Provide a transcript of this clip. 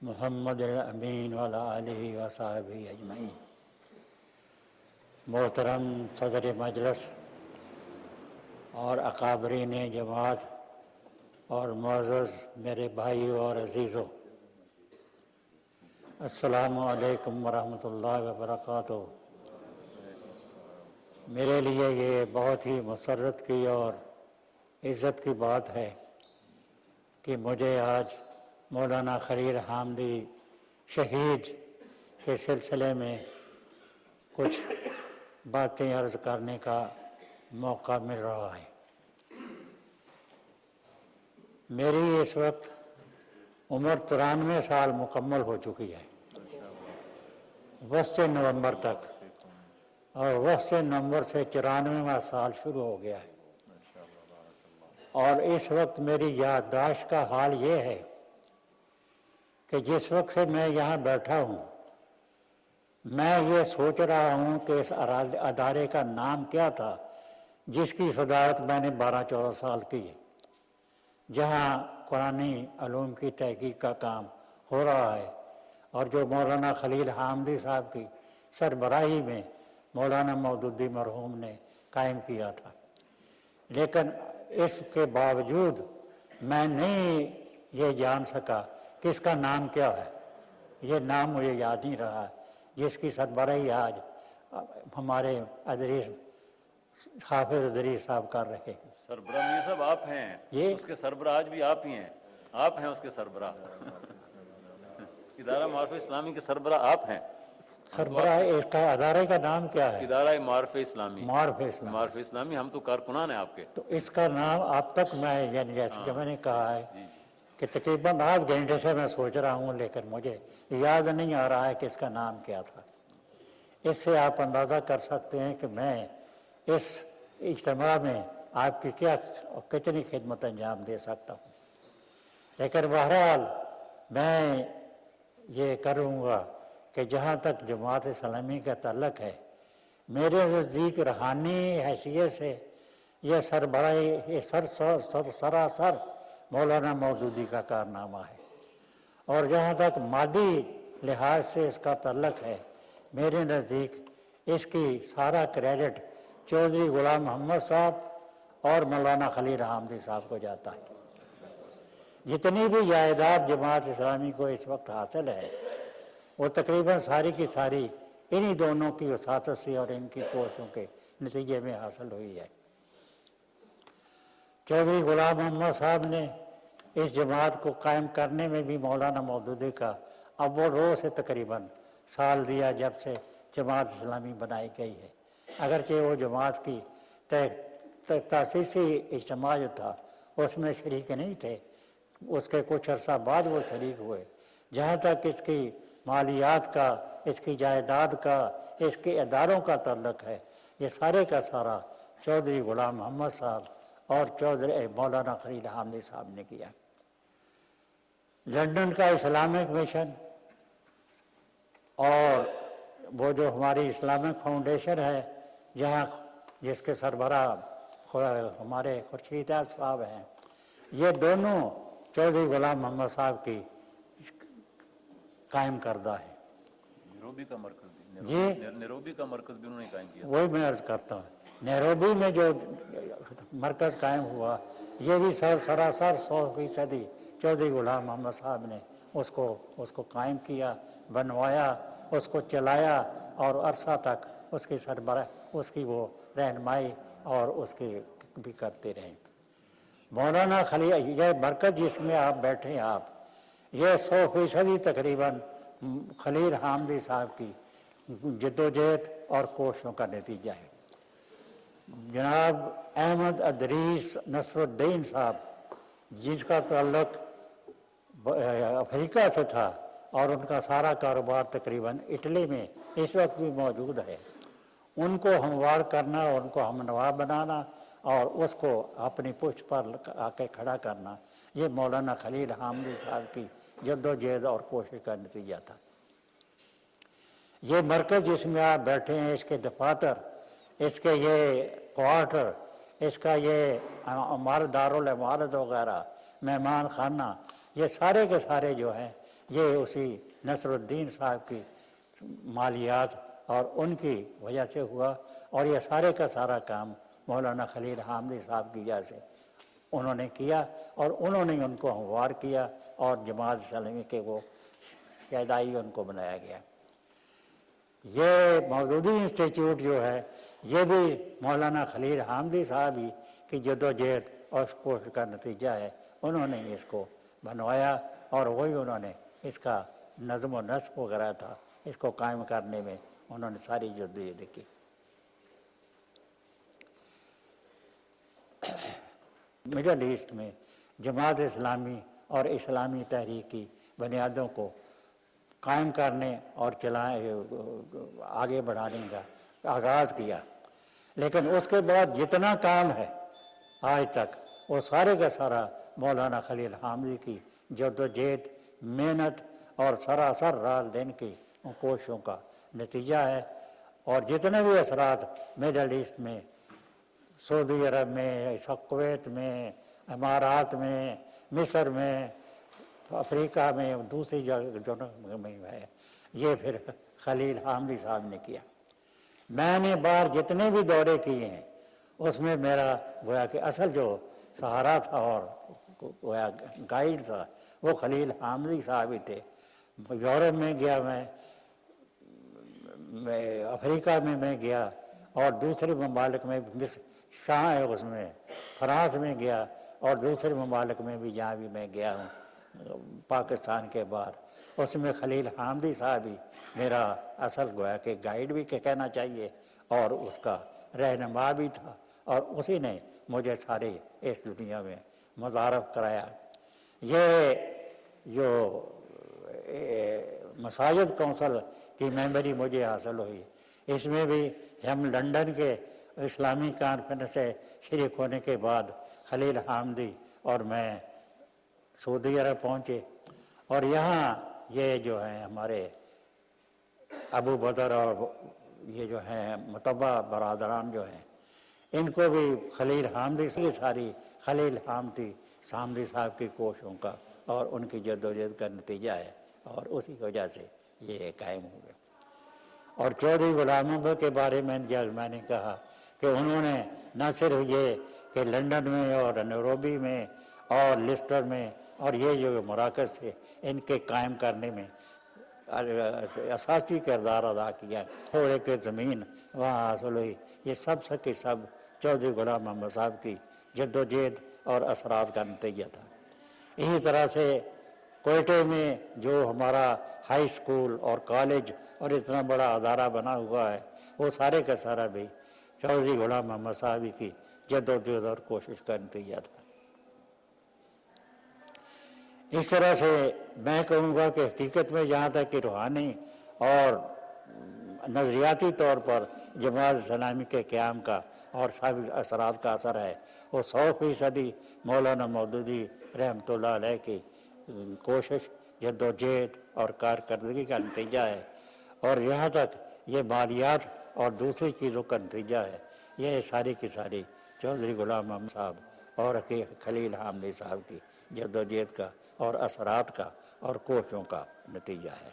محمد الامین وعلی آلہ وصحبہ اجمعین۔ محترم صدر مجلس اور اکابرین جماعت اور معزز میرے بھائیوں اور عزیزوں، السلام علیکم ورحمۃ اللہ وبرکاتہ۔ میرے لیے یہ بہت ہی مسرت کی اور عزت کی بات ہے کہ مجھے آج مولانا خلیل حامدی شہید کے سلسلے میں کچھ باتیں عرض کرنے کا موقع مل رہا ہے۔ میری اس وقت عمر 93 سال مکمل ہو چکی ہے، 20 نومبر تک، اور 20 نومبر سے 94واں سال شروع ہو گیا ہے۔ اور اس وقت میری یادداشت کا حال یہ ہے کہ جس وقت سے میں یہاں بیٹھا ہوں میں یہ سوچ رہا ہوں کہ اس ادارے کا نام کیا تھا جس کی صدارت میں نے 12-14 سال کی، جہاں قرآنی علوم کی تحقیق کا کام ہو رہا ہے اور جو مولانا خلیل حامدی صاحب کی سربراہی میں مولانا مودودی مرحوم نے قائم کیا تھا۔ لیکن اس کے باوجود میں نہیں یہ جان سکا کہ اس کا نام کیا ہے۔ یہ نام مجھے یاد نہیں رہا جس کی سربراہی آج ہمارے حافظ ادریس صاحب کر رہے ہیں۔ سربراہ میاں صاحب آپ ہیں، اس کے سربراہ آج بھی آپ ہی ہیں، آپ ہیں اس کے سربراہ۔ ادارہ معارف اسلامی کے سربراہ آپ ہیں۔ سربراہ اس کا ادارے کا نام کیا ہے؟ ادارہ معارف اسلامی۔ معارف اسلامی، ہم تو کارکنان ہیں آپ کے۔ تو اس کا نام اب تک میں یعنی جیسے کہ میں نے کہا ہے کہ تقریباً آدھ گھنٹے سے میں سوچ رہا ہوں، لیکن مجھے یاد نہیں آ رہا ہے کہ اس کا نام کیا تھا۔ اس سے آپ اندازہ کر سکتے ہیں کہ میں اس اجتماع میں آپ کی کتنی خدمت انجام دے سکتا ہوں۔ لیکن بہرحال میں یہ کروں گا کہ جہاں تک جماعت اسلامی کا تعلق ہے، میرے نزدیک روحانی حیثیت سے یہ سربراہی سراسر مولانا مودودی کا کارنامہ ہے، اور جہاں تک مادی لحاظ سے اس کا تعلق ہے، میرے نزدیک اس کی سارا کریڈٹ چودھری غلام محمد صاحب اور مولانا خلیل حامدی صاحب کو جاتا ہے۔ جتنی بھی جائیداد جماعت اسلامی کو اس وقت حاصل ہے وہ تقریباً ساری کی ساری انہی دونوں کی وساطت سے اور ان کی کوششوں کے نتیجے میں حاصل ہوئی ہے۔ چودھری غلام محمد صاحب نے اس جماعت کو قائم کرنے میں بھی مولانا مودودی کا اول روز سے تقریباً سال دیا جب سے جماعت اسلامی بنائی گئی ہے، اگرچہ وہ جماعت کی تاسیسی اجتماع جو تھا اس میں شریک نہیں تھے، اس کے کچھ عرصہ بعد وہ شریک ہوئے۔ جہاں تک اس کی مالیات کا، اس کی جائیداد کا، اس کے اداروں کا تعلق ہے، یہ سارے کا سارا چودھری غلام محمد صاحب اور چودھری مولانا خلیل حامدی صاحب نے کیا۔ لندن کا اسلامک مشن اور وہ جو ہماری اسلامک فاؤنڈیشن ہے جس کے سربراہ ہمارے خورشید صاحب ہیں، یہ دونوں چودھری غلام محمد صاحب کی قائم کردہ ہے۔ نیروبی کا مرکز نیروبی کا مرکز بھی انہوں نے قائم کیا۔ وہی میں عرض کرتا ہوں، نیروبی میں جو مرکز قائم ہوا یہ بھی سراسر 100% چودھری غلام محمد صاحب نے اس کو قائم کیا، بنوایا، اس کو چلایا اور عرصہ تک اس کی سربراہ، اس کی وہ رہنمائی اور اس کی بھی کرتے رہے۔ مولانا خلیل، یہ مرکز جس میں آپ بیٹھے ہیں، یہ 100% تقریباً خلیل حامدی صاحب کی جدوجہد اور کوششوں کا نتیجہ ہے۔ جناب احمد ادریس نصر الدین صاحب، جس کا تعلق افریقہ سے تھا اور ان کا سارا کاروبار تقریباً اٹلی میں اس وقت بھی موجود ہے، ان کو ہموار کرنا اور ان کو ہمنوا بنانا اور اس کو اپنی پشت پر آ کے کھڑا کرنا، یہ مولانا خلیل حامدی صاحب کی جدوجہد اور کوشش کا نتیجہ تھا۔ یہ مرکز جس میں آپ بیٹھے ہیں، اس کے دفاتر، اس کے یہ کوارٹر، اس کا یہ دارالعمارت وغیرہ، مہمان خانہ، یہ سارے کے سارے جو ہیں یہ اسی نصر الدین صاحب کی مالیات اور ان کی وجہ سے ہوا، اور یہ سارے کا سارا کام مولانا خلیل حامدی صاحب کی وجہ سے انہوں نے کیا، اور انہوں نے ان کو ہموار کیا، اور جماعت اسلامی کے وہ شہدائی ان کو بنایا گیا۔ یہ مودودی انسٹیٹیوٹ جو ہے یہ بھی مولانا خلیل حامدی صاحب ہی کی جدوجہد اور کوشش کا نتیجہ ہے۔ انہوں نے اس کو بنوایا، اور وہی انہوں نے اس کا نظم و نسق وغیرہ تھا، اس کو قائم کرنے میں انہوں نے ساری جدوجہد کی۔ مڈل ایسٹ میں جماعت اسلامی اور اسلامی تحریک کی بنیادوں کو قائم کرنے اور آگے بڑھانے کا آغاز کیا، لیکن اس کے بعد جتنا کام ہے آج تک وہ سارے کا سارا مولانا خلیل حامدی کی جدوجہد، محنت اور سراسر رات دن کی کوششوں کا نتیجہ ہے۔ اور جتنے بھی اثرات مڈل ایسٹ میں، سعودی عرب میں، کویت میں، امارات میں، مصر میں، افریقہ میں، دوسری جگہ میں ہے، یہ پھر خلیل حامدی صاحب نے کیا۔ میں نے باہر جتنے بھی دورے کیے ہیں اس میں میرا گویا کہ اصل جو سہارا تھا اور گویا گائیڈ تھا وہ خلیل حامدی صاحب ہی تھے۔ یورپ میں گیا میں افریقہ میں گیا، اور دوسرے ممالک میں شاہ ہے اس میں فرانس میں گیا، اور دوسرے ممالک میں بھی جہاں بھی میں گیا ہوں پاکستان کے بعد، اس میں خلیل حامدی صاحب ہی میرا اصل گویا کہ گائیڈ بھی کہنا چاہیے، اور اس کا رہنما بھی تھا، اور اسی نے مجھے سارے اس دنیا میں متعارف کرایا۔ یہ جو مساجد کونسل کی ممبری مجھے حاصل ہوئی، اس میں بھی ہم لندن کے اسلامی کانفرنس سے شریک ہونے کے بعد خلیل حامدی اور میں سعودی عرب پہنچے، اور یہاں یہ جو ہیں ہمارے ابو بدر اور یہ جو ہیں متبع برادران جو ہیں ان کو بھی خلیل حامدی سے ساری خلیل حامدی صاحب کی کوششوں کا اور ان کی جدوجہد کا نتیجہ ہے، اور اسی وجہ سے یہ قائم ہوئے۔ اور چودھری غلام محمد کے بارے میں جب میں نے کہا کہ انہوں نے نہ صرف یہ کہ لندن میں اور نیروبی میں اور لیسٹر میں اور یہ جو مراکز تھے ان کے قائم کرنے میں اساسی کردار ادا کیا، تھوڑے کے زمین وہاں حاصل ہوئی، یہ سب کے سب چودھری غلام محمد صاحب کی جدوجہد اور اثرات کا نتیجہ تھا۔ اسی طرح سے کوئٹے میں جو ہمارا ہائی اسکول اور کالج اور اتنا بڑا ادارہ بنا ہوا ہے وہ سارے کا سارا بھی چودھری غلام محمد صاحب کی جدوجہد اور کوشش کا نتیجہ تھا۔ اس طرح سے میں کہوں گا کہ حقیقت میں جہاں تک کہ روحانی اور نظریاتی طور پر جماعت اسلامی کے قیام کا اور سب اثرات کا اثر ہے، وہ 100% مولانا مودودی رحمۃ اللہ علیہ کی کوشش، جدوجہد اور کارکردگی کا نتیجہ ہے، اور یہاں تک یہ مالیات اور دوسری چیزوں کا نتیجہ ہے، یہ ساری کی ساری چودھری غلام محمد صاحب اور خلیل حامدی صاحب کی جدوجہد کا اور اثرات کا اور کوششوں کا نتیجہ ہے۔